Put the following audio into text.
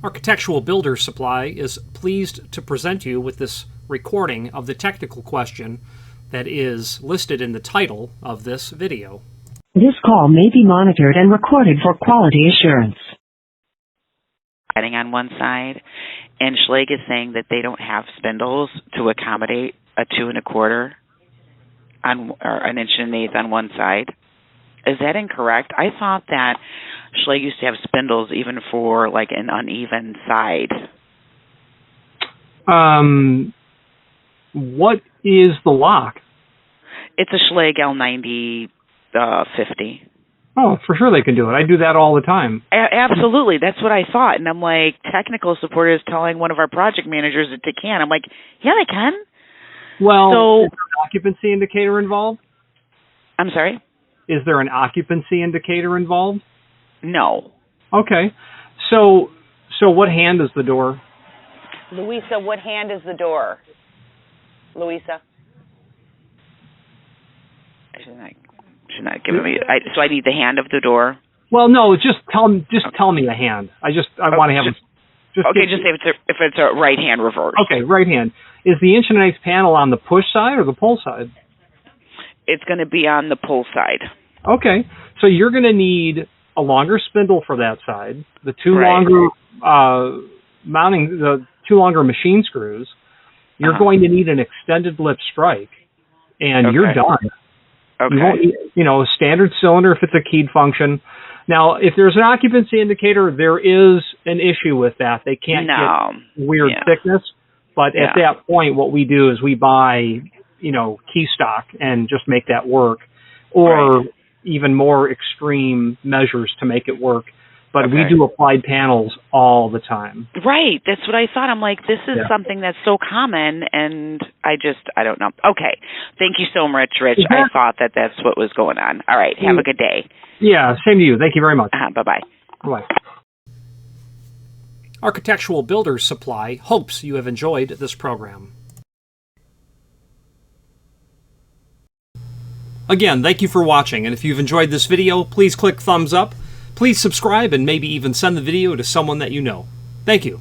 Architectural Builders Supply is pleased to present you with this recording of the technical question that is listed in the title of this video. This call may be monitored and recorded for quality assurance. On one side, and Schlage is saying that they don't have spindles to accommodate a 2 1/4 on, or an 1.1 on one side. Is that incorrect? I thought that Schlage used to have spindles even for like an uneven side. What is the lock? It's a Schlage L9050. Oh, for sure they can do it. I do that all the time. Absolutely. That's what I thought. And I'm like, technical support is telling one of our project managers that they can. I'm like, yeah, they can. Well, so, is there an occupancy indicator involved? I'm sorry? Is there an occupancy indicator involved? No. Okay. So what hand is the door? Louisa, what hand is the door? Louisa? She's not giving me. So I need the hand of the door. Well, no, just tell me the hand. I want to have. Just say if it's a right hand reverse. Okay, right hand. Is the 1.1 panel on the push side or the pull side? It's going to be on the pull side. Okay, so you're going to need a longer spindle for that side, the two longer machine screws. You're going to need an extended lip strike, and you're done. Okay. You won't need, a standard cylinder if it's a keyed function. Now, if there's an occupancy indicator, there is an issue with that. They can't get weird thickness. But at that point, what we do is we buy, key stock and just make that work, or even more extreme measures to make it work. But we do applied panels all the time. Right. That's what I thought. I'm like, this is something that's so common, and I don't know. Okay. Thank you so much, Rich. I thought that's what was going on. All right. Have a good day. Yeah, same to you. Thank you very much. Bye-bye. Bye-bye. Architectural Builders Supply hopes you have enjoyed this program. Again, thank you for watching, and if you've enjoyed this video, please click thumbs up. Please subscribe and maybe even send the video to someone that you know. Thank you.